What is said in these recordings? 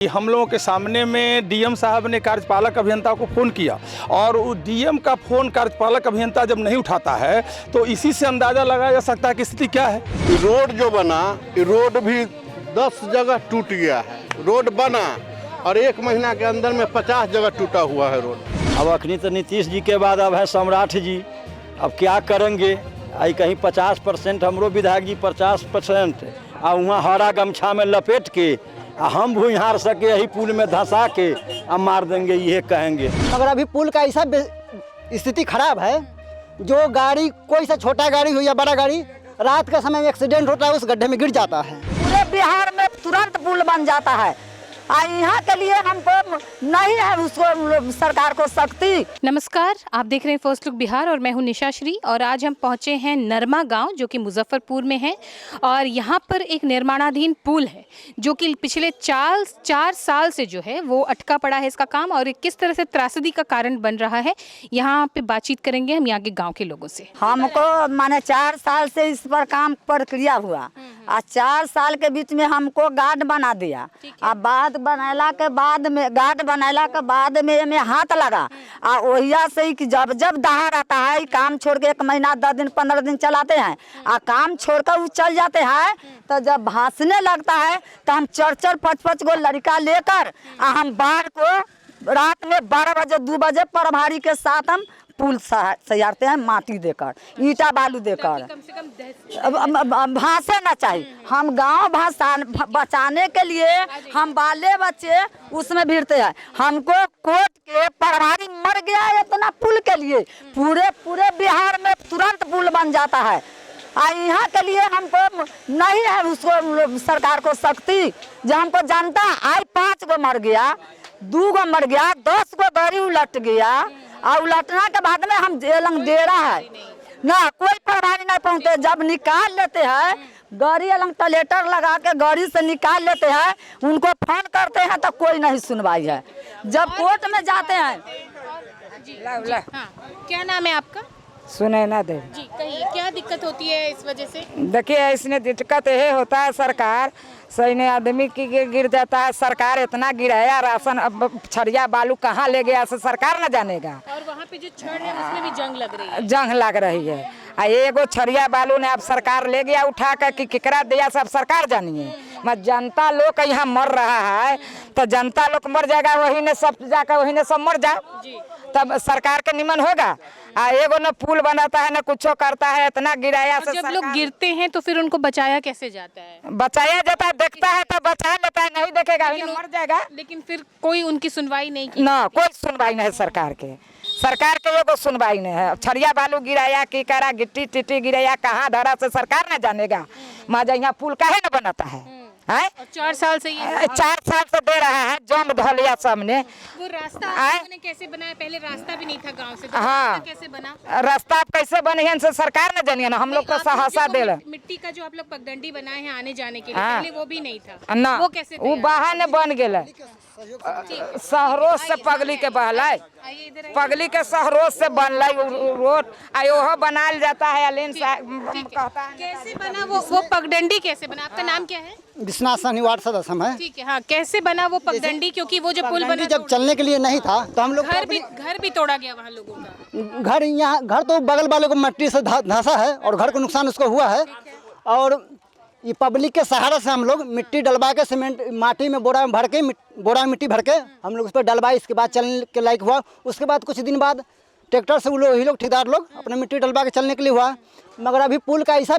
हम लोगों के सामने में डीएम साहब ने कार्यपालक अभियंता को फ़ोन किया और वो डीएम का फ़ोन कार्यपालक अभियंता जब नहीं उठाता है तो इसी से अंदाज़ा लगाया जा सकता है कि स्थिति क्या है। रोड जो बना, रोड भी 10 जगह टूट गया है। रोड बना और 1 महीना के अंदर में 50 जगह टूटा हुआ है रोड। अब अखनी तो नीतीश जी के बाद अब है सम्राट जी, अब क्या करेंगे। आई कहीं 50% हमरो विधायक जी 50% आ वहाँ हरा गमछा में लपेट के हम भूहार सके यही पुल में धंसा के अब मार देंगे, ये कहेंगे। मगर अभी पुल का ऐसा स्थिति खराब है, जो गाड़ी कोई सा छोटा गाड़ी हो या बड़ा गाड़ी रात के समय में एक्सीडेंट होता है, उस गड्ढे में गिर जाता है। पूरे बिहार में तुरंत पुल बन जाता है। यहाँ के लिए हमको नहीं है उसको सरकार को शक्ति। नमस्कार, आप देख रहे हैं फर्स्ट लुक बिहार और मैं हूं निशा श्री। और आज हम पहुंचे हैं नरमा गांव जो कि मुजफ्फरपुर में है और यहाँ पर एक निर्माणाधीन पुल है जो कि पिछले 4 साल से जो है वो अटका पड़ा है इसका काम, और किस तरह से त्रासदी का कारण बन रहा है यहाँ पे बातचीत करेंगे हम यहाँ के गाँव के लोगों से। हमको माने 4 साल से इस पर काम प्रक्रिया हुआ और 4 साल के बीच में हमको गार्ड बना दिया। अब बाद बनैला के बाद में गार्ड बनैला के बाद में हाथ लगा आ ओहिया से ही कि जब दहाड़ आता है काम छोड़ के 1 महीना 10 दिन 15 दिन चलाते हैं आ काम छोड़कर वो चल जाते हैं। तो जब भासने लगता है तो हम 4-5 गो लड़का लेकर हम बाढ़ को रात में 12 बजे 2 बजे प्रभारी के साथ हम पुल सजाते हैं, माटी देकर ईटा बालू देकर। भाषे ना चाहिए, हम गांव बचाने के लिए हम बाले बच्चे उसमें भिड़ते हैं। हमको कोर्ट के प्रभारी मर गया है इतना पुल के लिए, पूरे बिहार में तुरंत पुल बन जाता है। यहाँ के लिए हमको नहीं है उसको सरकार को शक्ति। जो हमको जानता आज 5 गो मर गया, 2 गो मर गया, 10 गो गाड़ी उलट गया और उलटना के बाद में हम डेरा है ना, कोई प्रभारी नहीं पहुँचते। जब निकाल लेते हैं गाड़ी अलग टलेटर लगा के गाड़ी से निकाल लेते हैं, उनको फोन करते हैं तो कोई नहीं सुनवाई है। जब कोर्ट में जाते हैं। हाँ, क्या नाम है आपका? सुनैना दे जी, कहिए क्या दिक्कत होती है इस वजह से? देखिए इसमें दिक्कत ये होता है, सरकार सही आदमी की गिर जाता है। सरकार इतना गिराया राशन, अब छड़िया बालू कहाँ ले गया से सरकार न जानेगा। और वहाँ पे जो छड़ है उसमें भी जंग लग रही है। जंग लग रही है। आ एगो छड़िया बालू ने अब सरकार ले गया उठा कर कि केकरा दिया सब सरकार जानिए। मत जनता लोग यहाँ मर रहा है तो जनता लोग मर जाएगा, वही ने सब जाकर वही ने सब मर जाओ, तब सरकार के निमन होगा। एगो न पुल बनाता है न कुछ करता है, इतना गिराया से। जब लोग गिरते हैं तो फिर उनको बचाया कैसे जाता है? बचाया जाता है, देखता है तो बचा लेता है, नहीं देखेगा मर जाएगा। लेकिन फिर कोई उनकी सुनवाई नहीं की ना, कोई सुनवाई नहीं सरकार के एगो सुनवाई नहीं है। छड़िया बालू गिराया की करा, गिट्टी टिट्टी गिराया कहाँ धरा से सरकार न जानेगा। माजा यहाँ पुल काहे न बनाता है? 4 साल से ये 4 साल से दे रहा है, जम ढलिया सामने। वो रास्ता आपने कैसे बनाया? पहले रास्ता भी नहीं था गांव से, तो हाँ, रास्ता कैसे बना? रास्ता कैसे बने से सरकार न जानिए ना, हम लोग को सहासा दे। मिट्टी का जो आप लोग पगडंडी बनाए हैं आने जाने के लिए, पहले वो भी नहीं था ना, वो कैसे? वो बाहर ने बन गए शहरों से पगली के बहलाई, पगली के शहरों से बनल रोड आयो बनाया जाता है। अलीन कहता है कैसे बना वो पगडंडी कैसे बना? आपका नाम क्या है? विश्वनाथ साहनी वार्ड सदस्य हम है। ठीक है, हाँ, कैसे बना वो पगडंडी? क्योंकि वो जो पुल बना जब चलने के लिए नहीं था तो हम लोग घर भी तोड़ा गया वहाँ लोगों का। घर तो बगल वाले को मिट्टी से धंसा है और घर को नुकसान उसको हुआ है। और ये पब्लिक के सहारे से हम लोग मिट्टी डलवा के सीमेंट माटी में बोरा में भर के बोरा में मिट्टी भर के हम लोग उस पर डलवाए। इसके बाद चलने के लायक हुआ। उसके बाद कुछ दिन बाद ट्रैक्टर से वही लोग ठेकेदार लोग अपने मिट्टी डलवा के चलने के लिए हुआ। मगर अभी पुल का ऐसा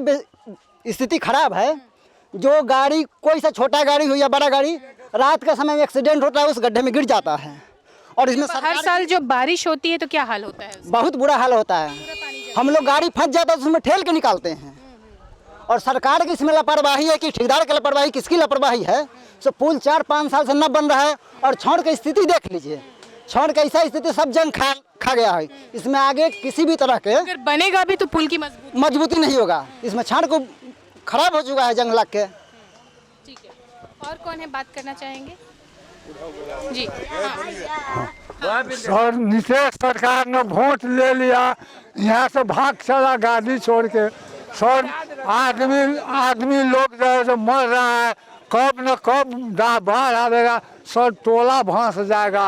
स्थिति खराब है, जो गाड़ी कोई सा छोटा गाड़ी हो या बड़ा गाड़ी रात के समय में एक्सीडेंट होता है, उस गड्ढे में गिर जाता है। और इसमें हर साल जो बारिश होती है तो क्या हाल होता है? बहुत बुरा हाल होता है। हम लोग गाड़ी फंस जाता है तो उसमें ठेल के निकालते हैं। और सरकार की इसमें लापरवाही है कि ठेकेदार की लापरवाही, किसकी लापरवाही है? सो पुल 4-5 साल से न बन रहा है। और छौड़ की स्थिति देख लीजिए, छौड़ का ऐसा स्थिति सब जंग खा गया है। इसमें आगे किसी भी तरह के अगर बनेगा भी तो पुल की मजबूती नहीं होगा। इसमें छाड़ को खराब हो चुका है जंग लग के। ठीक है, और कौन है बात करना चाहेंगे? जी सर, नीतीश सरकार ने वोट ले लिया, यहाँ से भाग चला गाड़ी छोड़ के। सर, आदमी लोग जो है मर रहा है, कब न कब बाढ़ आवेगा, सब टोला भंस जाएगा,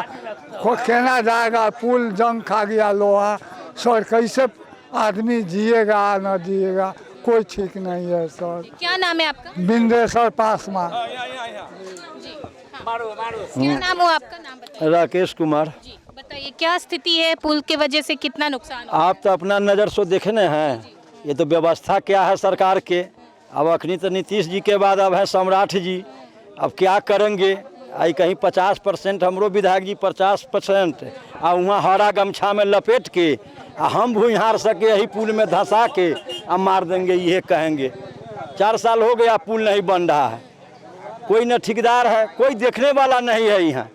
केना जाएगा, पुल जंग खा गया लोहा, सर कैसे आदमी जिएगा न जिएगा, कोई ठीक नहीं है सर। क्या नाम है आपका? बिंदेश्वर पासवान। क्या नाम हो आपका? नाम बताइए। राकेश कुमार। जी बताइए, क्या स्थिति है पुल के वजह से, कितना नुकसान हो? आप तो अपना नज़र से देखने हैं, ये तो व्यवस्था क्या है सरकार के। अब अखनी तो नीतीश जी के बाद अब है सम्राट जी, अब क्या करेंगे। आई कहीं 50% हमरो विधायक जी 50% आ वहाँ हरा गमछा में लपेट के आ हम भूइहार सके यही पुल में धंसा के अब मार देंगे, ये कहेंगे। 4 साल हो गया पुल नहीं बन रहा है, कोई न ठेकेदार है, कोई देखने वाला नहीं है यहाँ।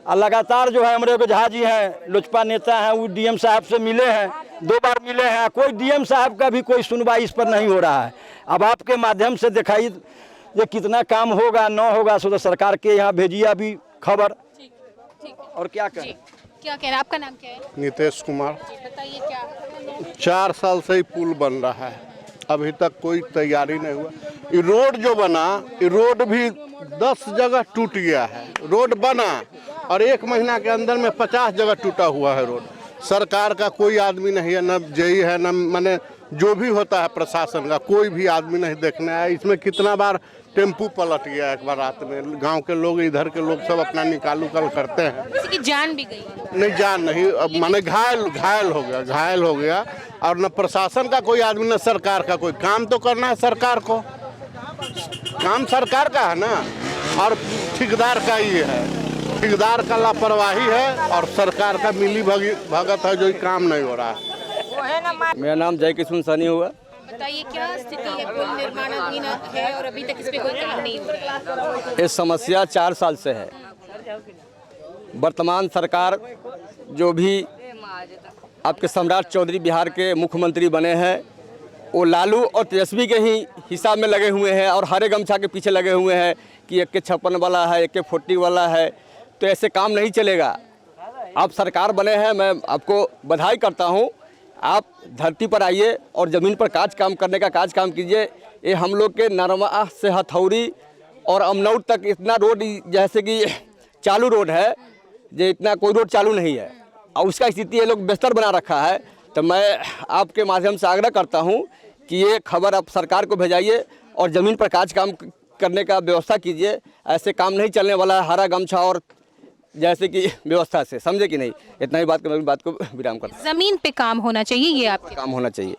और लगातार जो है हमारे झा जी हैं, लोजपा नेता हैं, वो डीएम साहब से मिले हैं, 2 बार मिले हैं, कोई डीएम साहब का भी कोई सुनवाई इस पर नहीं हो रहा है। अब आपके माध्यम से दिखाई ये कितना काम होगा न होगा, सो तो सरकार के यहाँ भेजिए अभी खबर। और क्या करें? क्या कह रहे हैं? आपका नाम क्या है? नीतीश कुमार। बताइए क्या। 4 साल से ही पुल बन रहा है, अभी तक कोई तैयारी नहीं हुआ। ये रोड जो बना, ये रोड भी 10 जगह टूट गया है। रोड बना और 1 महीना के अंदर में 50 जगह टूटा हुआ है रोड। सरकार का कोई आदमी नहीं है, न जेई है, न माने जो भी होता है प्रशासन का, कोई भी आदमी नहीं देखने आया। इसमें कितना बार टेम्पू पलट गया एक बार रात में। गांव के लोग, इधर के लोग सब अपना निकालू कल करते हैं। किसी की जान भी गई? नहीं, जान नहीं, अब माने घायल हो गया। और न प्रशासन का कोई आदमी, न सरकार का कोई। काम तो करना है सरकार को, काम सरकार का है ना, और ठेकेदार का ये है। ठेकेदार का लापरवाही है और सरकार का मिली भगत है, जो काम नहीं हो रहा है। मेरा नाम जय किशन सनी हुआ। बताइए क्या स्थिति है? पुल निर्माणाधीन है और अभी तक इस पे कोई काम नहीं हो रहा है। ये समस्या 4 साल से है। वर्तमान सरकार जो भी आपके सम्राट चौधरी बिहार के मुख्यमंत्री बने हैं, वो लालू और तेजस्वी के ही हिसाब में लगे हुए हैं और हरे गमछा के पीछे लगे हुए हैं कि AK-56 वाला है, AK-40 वाला है। तो ऐसे काम नहीं चलेगा। आप सरकार बने हैं, मैं आपको बधाई करता हूँ। आप धरती पर आइए और ज़मीन पर काम करने का काम कीजिए। ये हम लोग के नरमा से हथौड़ी और अमनौर तक इतना रोड जैसे कि चालू रोड है, जो इतना कोई रोड चालू नहीं है और उसका स्थिति ये लोग बेहतर बना रखा है। तो मैं आपके माध्यम से आग्रह करता हूँ कि ये खबर आप सरकार को भेजाइए और ज़मीन पर काम करने का व्यवस्था कीजिए। ऐसे काम नहीं चलने वाला है हरा गमछा और जैसे कि व्यवस्था से, समझे कि नहीं। इतना ही बात को विराम करता हूं। जमीन पे काम होना चाहिए, ये आपके काम होना चाहिए।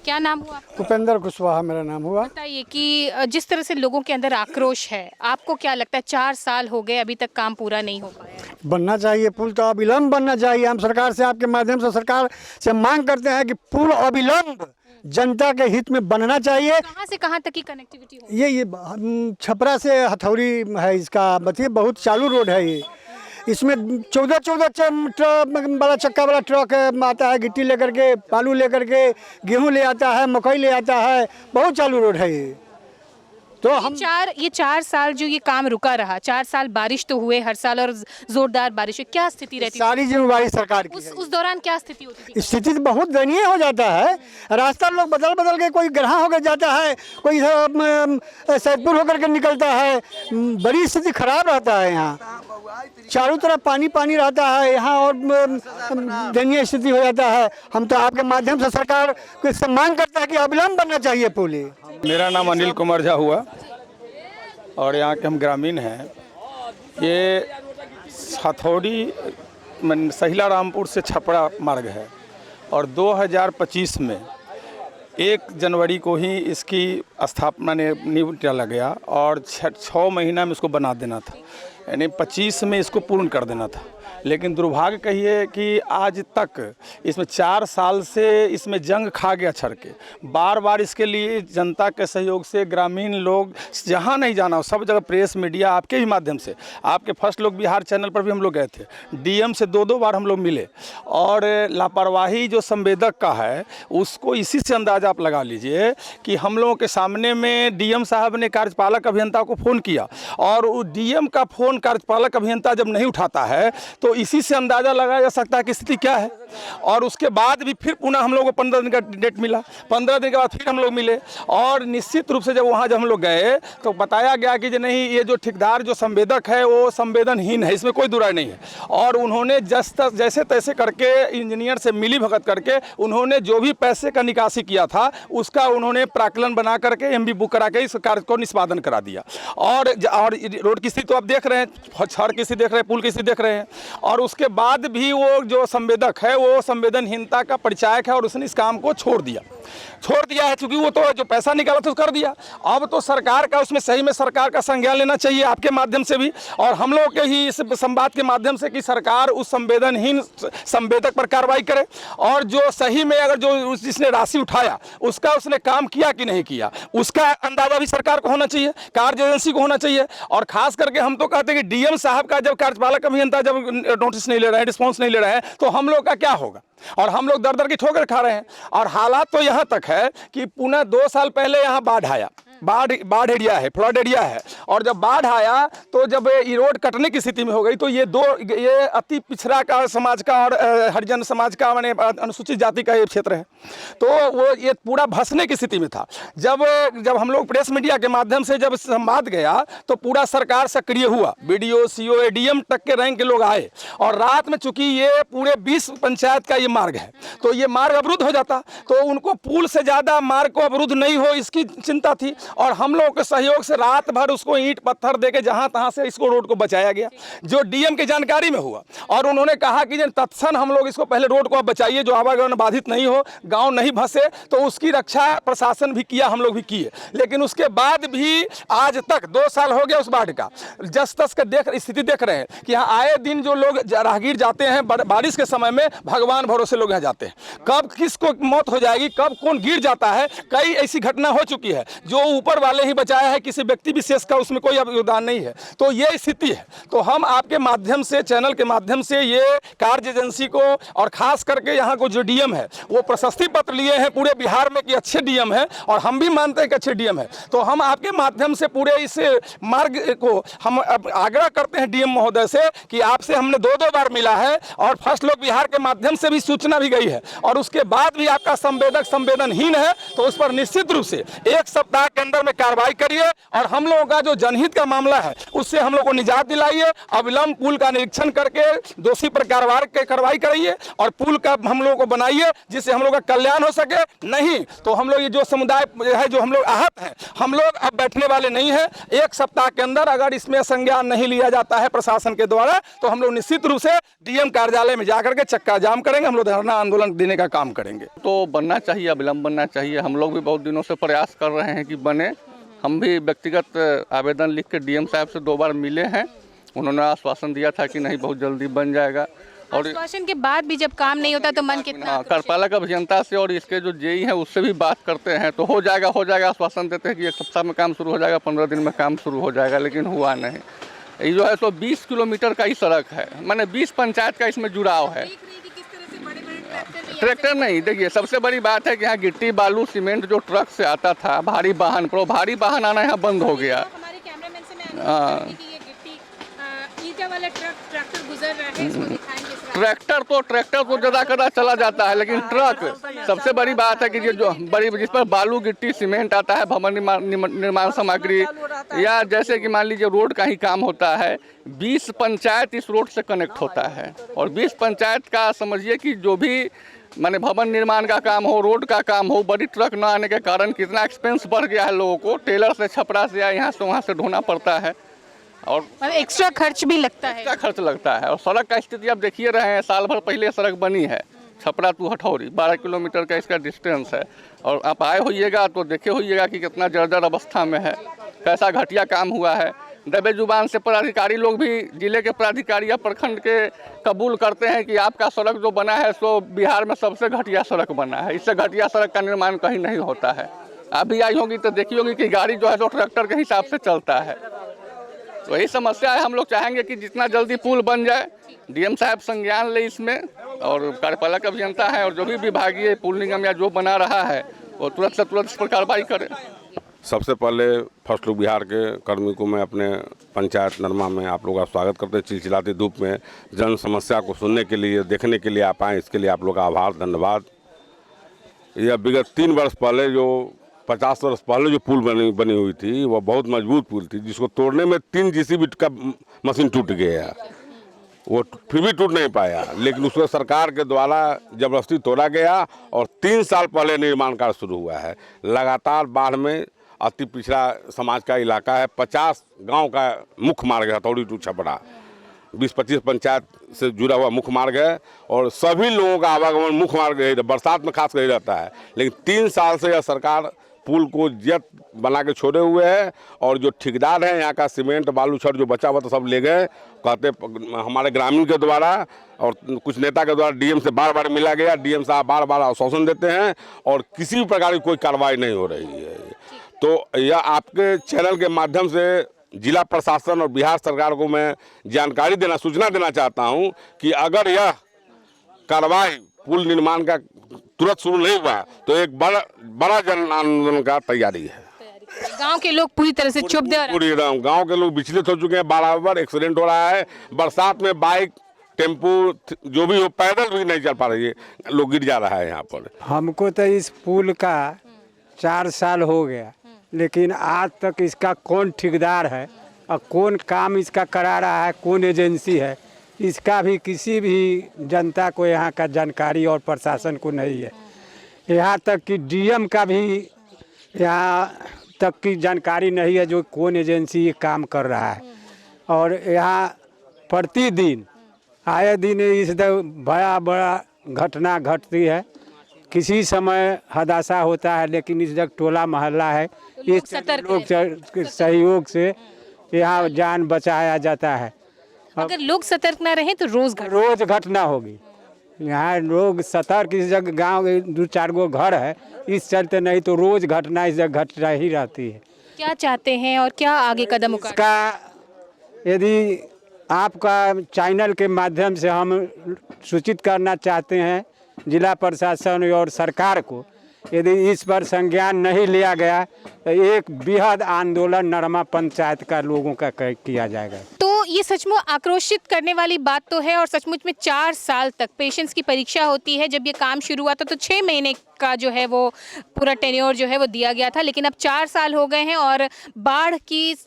क्या नाम हुआ आपका? उपेंद्र कुशवाहा मेरा नाम हुआ। बताइए कि जिस तरह से लोगों के अंदर आक्रोश है, आपको क्या लगता है 4 साल हो गए अभी तक काम पूरा नहीं हो पाया? बनना चाहिए पुल, तो अविलंब बनना चाहिए। हम सरकार से, आपके माध्यम से सरकार से मांग करते हैं कि पुल अविलंब जनता के हित में बनना चाहिए। कहाँ से कहाँ तक की कनेक्टिविटी हो? ये छपरा से हथौड़ी है इसका, बताइए बहुत चालू रोड है ये। इसमें 14 ट्रक वाला चक्का वाला ट्रक आता है, गिट्टी लेकर के, बालू लेकर के, गेहूं ले आता है, मकई ले आता है। बहुत चालू रोड है ये। तो हम ये 4 साल जो ये काम रुका रहा, 4 साल बारिश तो हुए हर साल और जोरदार बारिश हुई, क्या स्थिति रहती? सारी जिम्मेवारी सरकार की है। उस दौरान क्या स्थिति होती थी? स्थिति तो बहुत दयनीय हो जाता है। रास्ता लोग बदल के, कोई गढ़ा होकर जाता है, कोई सैदपुर होकर के निकलता है। बड़ी स्थिति खराब रहता है यहाँ, चारों तरफ पानी रहता है यहाँ और दयनीय स्थिति हो जाता है। हम तो आपके माध्यम से सरकार से मांग करता है कि अविलंब बनना चाहिए पुल। मेरा नाम अनिल कुमार झा हुआ और यहाँ के हम ग्रामीण हैं। ये हथौड़ी सहिला रामपुर से छपरा मार्ग है और 2025 में 1 जनवरी को ही इसकी स्थापना ने नींव डाला गया और 6 महीना में इसको बना देना था, यानी 25 में इसको पूर्ण कर देना था। लेकिन दुर्भाग्य कहिए कि आज तक इसमें 4 साल से इसमें जंग खा गया छड़ के। बार बार इसके लिए जनता के सहयोग से ग्रामीण लोग जहाँ नहीं जाना हो, सब जगह प्रेस मीडिया आपके ही माध्यम से, आपके फर्स्ट लोग बिहार चैनल पर भी हम लोग गए थे, डीएम से 2 बार हम लोग मिले। और लापरवाही जो संवेदक का है उसको इसी से अंदाज़ा आप लगा लीजिए कि हम लोगों के सामने में डीएम साहब ने कार्यपालक अभियंता को फ़ोन किया और डीएम का फ़ोन कार्यपालक अभियंता जब नहीं उठाता है तो इसी से अंदाज़ा लगाया जा सकता है कि स्थिति क्या है। और उसके बाद भी फिर पुनः हम लोग को 15 दिन का डेट मिला, 15 दिन के बाद फिर हम लोग मिले और निश्चित रूप से जब वहाँ हम लोग गए तो बताया गया कि नहीं, ये जो ठेकेदार जो संवेदक है वो संवेदनहीन है, इसमें कोई दुराई नहीं है। और उन्होंने जैसे तैसे करके इंजीनियर से मिली भगत करके उन्होंने जो भी पैसे का निकासी किया था उसका उन्होंने प्राक्कलन बना करके MB बुक करा के इस कार्य को निष्पादन करा दिया। और रोड की स्थिति तो आप देख रहे हैं, छड़ की स्थिति देख रहे हैं, पुल की स्थिति देख रहे हैं। और उसके बाद भी वो जो संवेदक है वो संवेदनहीनता का परिचायक है और उसने इस काम को छोड़ दिया है, क्योंकि वो तो जो पैसा निकाला तो कर दिया। अब तो सरकार का उसमें सही में सरकार का संज्ञान लेना चाहिए आपके माध्यम से भी और हम लोग के ही इस संवाद के माध्यम से कि सरकार उस संवेदनहीन संवेदक पर कार्रवाई करे और जो सही में अगर जो जिसने राशि उठाया उसका उसने काम किया कि नहीं किया उसका अंदाजा भी सरकार को होना चाहिए, कार्य एजेंसी को होना चाहिए। और खास करके हम तो कहते हैं कि DM साहब का जब कार्यपालक अभियंता जब नोटिस नहीं ले रहे हैं, रिस्पॉन्स नहीं ले रहे हैं तो हम लोग का क्या होगा। और हम लोग दर दर की ठोकर खा रहे हैं। और हालात तो यहाँ तक है कि पुनः 2 साल पहले यहाँ बाढ़ आया, बाढ़ एरिया है, फ्लड एरिया है। और जब बाढ़ आया तो जब ये रोड कटने की स्थिति में हो गई तो ये अति पिछड़ा का समाज का और हरिजन समाज का माने अनुसूचित जाति का ये क्षेत्र है, तो वो ये पूरा भसने की स्थिति में था। जब हम लोग प्रेस मीडिया के माध्यम से जब संवाद गया तो पूरा सरकार सक्रिय हुआ, BDO CO ADM तक के रैंक के लोग आए और रात में चूंकि ये पूरे 20 पंचायत का ये मार्ग है तो ये मार्ग अवरुद्ध हो जाता तो उनको पुल से ज़्यादा मार्ग को अवरुद्ध नहीं हो इसकी चिंता थी। और हम लोगों के सहयोग से रात भर उसको ईंट पत्थर देके जहां तहां से इसको रोड को बचाया गया, जो DM की जानकारी में हुआ। और उन्होंने कहा कि तत्क्षण हम लोग इसको पहले रोड को आप बचाइए, जो आवागमन बाधित नहीं हो, गांव नहीं भसे, तो उसकी रक्षा प्रशासन भी किया, हम लोग भी किए। लेकिन उसके बाद भी आज तक 2 साल हो गया उस बाढ़ का, जस तस का स्थिति देख रहे हैं कि यहाँ आए दिन जो लोग राहगीर जाते हैं बारिश के समय में भगवान भरोसे लोग यहाँ जाते हैं, कब किसको मौत हो जाएगी, कब कौन गिर जाता है। कई ऐसी घटना हो चुकी है जो ऊपर वाले ही बचाया है, किसी व्यक्ति विशेष का उसमें कोई योगदान नहीं है। तो ये स्थिति है। तो हम आपके माध्यम से, चैनल के माध्यम से ये कार्य एजेंसी को और खास करके यहाँ को जो DM है वो प्रशस्ति पत्र लिए हैं पूरे बिहार में कि अच्छे DM है और हम भी मानते हैं कि अच्छे DM है। तो हम आपके माध्यम से पूरे इस मार्ग को हम आग्रह करते हैं DM महोदय से कि आपसे हमने 2 बार मिला है और फर्स्ट लोक बिहार के माध्यम से भी सूचना भी गई है और उसके बाद भी आपका संवेदक संवेदनहीन है तो उस पर निश्चित रूप से 1 सप्ताह के अंदर में कार्रवाई करिए और हम लोगों का जो जनहित का मामला है उससे हम लोग को निजात दिलाइए। अविलंब पुल का निरीक्षण करके दोषी पर कार्रवाई कराइए और पुल का हम लोगों को बनाइए जिससे हम लोग का कल्याण हो सके। नहीं तो हम लोग ये जो समुदाय है जो हम लोग आहत हैं, हम लोग अब बैठने वाले नहीं हैं। 1 सप्ताह के अंदर अगर इसमें संज्ञान नहीं लिया जाता है प्रशासन के द्वारा तो हम लोग निश्चित रूप से DM कार्यालय में जाकर के चक्का जाम करेंगे, हम लोग धरना आंदोलन देने का काम करेंगे। तो बनना चाहिए, अविलंब बनना चाहिए। हम लोग भी बहुत दिनों से प्रयास कर रहे हैं कि बने। हम भी व्यक्तिगत आवेदन लिख के DM साहब से 2 बार मिले हैं, उन्होंने आश्वासन दिया था कि नहीं बहुत जल्दी बन जाएगा। और आश्वासन के बाद भी जब काम नहीं होता तो मन कितना कार्यपालक अभियंता से और इसके जो JE हैं उससे भी बात करते हैं तो हो जाएगा आश्वासन देते हैं कि 1 सप्ताह में काम शुरू हो जाएगा, 15 दिन में काम शुरू हो जाएगा, लेकिन हुआ नहीं। ये जो है सो 20 किलोमीटर का ही सड़क है, माने 20 पंचायत का इसमें जुड़ाव है। ट्रैक्टर नहीं, देखिए सबसे बड़ी बात है कि यहाँ गिट्टी बालू सीमेंट जो ट्रक से आता था भारी वाहन, पर भारी वाहन आना यहाँ बंद हो गया। ट्रैक्टर तो ज़्यादा चला जाता है, लेकिन ट्रक सबसे बड़ी बात है कि जो बड़ी जिस पर बालू गिट्टी सीमेंट आता है, भवन निर्माण सामग्री, या जैसे कि मान लीजिए रोड का ही काम होता है, 20 पंचायत इस रोड से कनेक्ट होता है। और 20 पंचायत का समझिए कि जो भी माने भवन निर्माण का काम हो, रोड का काम हो, बड़ी ट्रक न आने के कारण कितना एक्सपेंस बढ़ गया है लोगों को। टेलर से छपरा से या यहाँ से वहाँ से ढोना पड़ता है और एक्स्ट्रा खर्च भी लगता है। एक्स्ट्रा खर्च लगता है। और सड़क का स्थिति आप देखिए रहे हैं, साल भर पहले सड़क बनी है, छपरा टू हठौरी 12 किलोमीटर का इसका डिस्टेंस है। और आप आए होइएगा तो देखे होइएगा कि कितना जर्जर अवस्था में है, कैसा घटिया काम हुआ है। दबे जुबान से पदाधिकारी लोग भी, जिले के पदाधिकारी या प्रखंड के कबूल करते हैं कि आपका सड़क जो बना है सो बिहार में सबसे घटिया सड़क बना है, इससे घटिया सड़क का निर्माण कहीं नहीं होता है। आप भी आई होंगी तो देखी होंगी कि गाड़ी जो है तो ट्रैक्टर के हिसाब से चलता है। तो यही समस्या है। हम लोग चाहेंगे कि जितना जल्दी पुल बन जाए, DM साहब संज्ञान ले इसमें, और कार्यपालक अभियंता है और जो भी विभागीय पुल निगम या जो बना रहा है वो तुरंत से तुरंत इस पर कार्रवाई करे। सबसे पहले फर्स्ट लुक बिहार के कर्मी को मैं अपने पंचायत नरमा में आप लोग का स्वागत करते हैं। चिलचिलाती धूप में जन समस्या को सुनने के लिए, देखने के लिए आप आए, इसके लिए आप लोग का आभार, धन्यवाद। यह विगत 3 वर्ष पहले, जो 50 वर्ष पहले जो पुल बनी हुई थी, वह बहुत मजबूत पुल थी, जिसको तोड़ने में 3 JCB का मशीन टूट गया। वो फिर भी टूट नहीं पाया, लेकिन उसको सरकार के द्वारा जबरदस्ती तोड़ा गया और 3 साल पहले निर्माण कार्य शुरू हुआ है। लगातार बाढ़ में अति पिछड़ा समाज का इलाका है। 50 गांव का मुख्य मार्ग है हथौड़ी टू छपरा, 20-25 पंचायत से जुड़ा हुआ मुख्य मार्ग है और सभी लोगों का आवागमन मुख्य मार्ग यही, बरसात में खास यही रहता है। लेकिन 3 साल से यह सरकार पुल को जत बना के छोड़े हुए है और जो ठेकेदार हैं यहाँ का सीमेंट बालू छड़ जो बचा हुआ था सब ले गए। कहते हमारे ग्रामीण के द्वारा और कुछ नेता के द्वारा डीएम से बार बार मिला गया, डीएम साहब बार बार आश्वासन देते हैं और किसी भी प्रकार की कोई कार्रवाई नहीं हो रही है। तो यह आपके चैनल के माध्यम से जिला प्रशासन और बिहार सरकार को मैं जानकारी देना, सूचना देना चाहता हूँ कि अगर यह कार्रवाई पुल निर्माण का तुरंत शुरू नहीं हुआ तो एक बड़ा जन आंदोलन का तैयारी है। गांव के लोग पूरी तरह से चुप दे, पूरी गांव के लोग विचलित हो चुके हैं। बार एक्सीडेंट हो रहा है, बरसात में बाइक, टेम्पू जो भी हो, पैदल भी नहीं चल पा रही है, लोग गिर जा रहा है यहाँ पर। हमको तो इस पुल का 4 साल हो गया, लेकिन आज तक इसका कौन ठेकेदार है और कौन काम इसका करा रहा है, कौन एजेंसी है, इसका भी किसी भी जनता को यहाँ का जानकारी और प्रशासन को नहीं है। यहाँ तक कि डीएम का भी यहाँ तक की जानकारी नहीं है जो कौन एजेंसी ये काम कर रहा है। और यहाँ प्रतिदिन आए दिन इस बड़ा घटना घटती है। किसी समय हादसा होता है, लेकिन इस जगह टोला मोहल्ला है, इस लोग के सहयोग से यहाँ जान बचाया जाता है। अगर लोग सतर्क ना रहें तो रोज घटना होगी। यहाँ लोग सतर्क, इस जगह गांव 2-4 गो घर है, इस चलते नहीं तो रोज घटना इस जगह घट रही रहती है। क्या चाहते हैं और क्या आगे कदम उठाएं? यदि आपका चैनल के माध्यम से हम सूचित करना चाहते हैं जिला प्रशासन और सरकार को, यदि इस पर संज्ञान नहीं लिया गया तो एक बृहद आंदोलन नरमा पंचायत का लोगों का किया जाएगा। तो ये सचमुच आक्रोशित करने वाली बात तो है और सचमुच में 4 साल तक पेशेंस की परीक्षा होती है। जब ये काम शुरू हुआ था तो 6 महीने का जो है वो पूरा टेन्योर जो है वो दिया गया था, लेकिन अब 4 साल हो गए हैं और बाढ़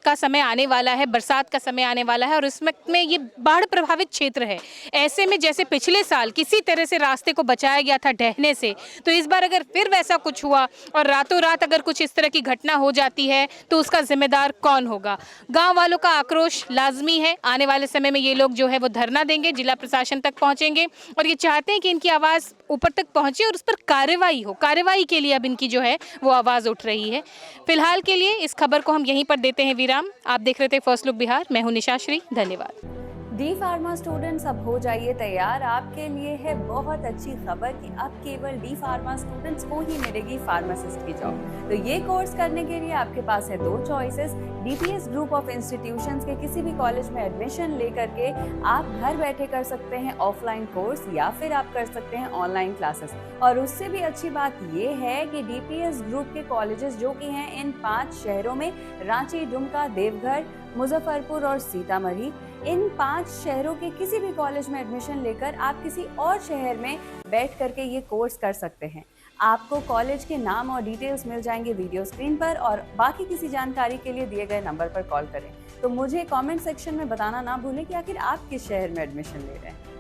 का समय आने वाला है, बरसात का समय आने वाला है और इसमें ये बाढ़ प्रभावित क्षेत्र है। ऐसे में जैसे पिछले साल किसी तरह से रास्ते को बचाया गया था ढहने से, तो इस बार अगर फिर वैसा कुछ हुआ और रातों रात अगर कुछ इस तरह की घटना हो जाती है तो उसका जिम्मेदार कौन होगा? गाँव वालों का आक्रोश लाजमी है। आने वाले समय में ये लोग जो है वो धरना देंगे, जिला प्रशासन तक पहुंचेंगे और ये चाहते हैं कि इनकी आवाज़ ऊपर तक पहुंचे और उस पर कार्रवाई हो। कार्रवाई के लिए अब इनकी जो है वो आवाज़ उठ रही है। फिलहाल के लिए इस खबर को हम यहीं पर देते हैं विराम। आप देख रहे थे फर्स्ट लुक बिहार, मैं हूं निशा श्री, धन्यवाद। डी फार्मा स्टूडेंट्स अब हो जाइए तैयार। आपके लिए है बहुत अच्छी खबर कि अब केवल डी फार्मा स्टूडेंट्स को ही मिलेगी फार्मासिस्ट की जॉब। तो ये कोर्स करने के लिए आपके पास है 2 choices. DPS group of institutions के किसी भी कॉलेज में एडमिशन लेकर के आप घर बैठे कर सकते हैं ऑफलाइन कोर्स या फिर आप कर सकते हैं ऑनलाइन क्लासेस। और उससे भी अच्छी बात ये है कि डीपीएस ग्रुप के कॉलेजेस जो कि हैं इन 5 शहरों में, रांची, दुमका, देवघर, मुजफ्फरपुर और सीतामढ़ी, इन 5 शहरों के किसी भी कॉलेज में एडमिशन लेकर आप किसी और शहर में बैठ करके ये कोर्स कर सकते हैं। आपको कॉलेज के नाम और डिटेल्स मिल जाएंगे वीडियो स्क्रीन पर और बाकी किसी जानकारी के लिए दिए गए नंबर पर कॉल करें। तो मुझे कमेंट सेक्शन में बताना ना भूलें कि आखिर आप किस शहर में एडमिशन ले रहे हैं।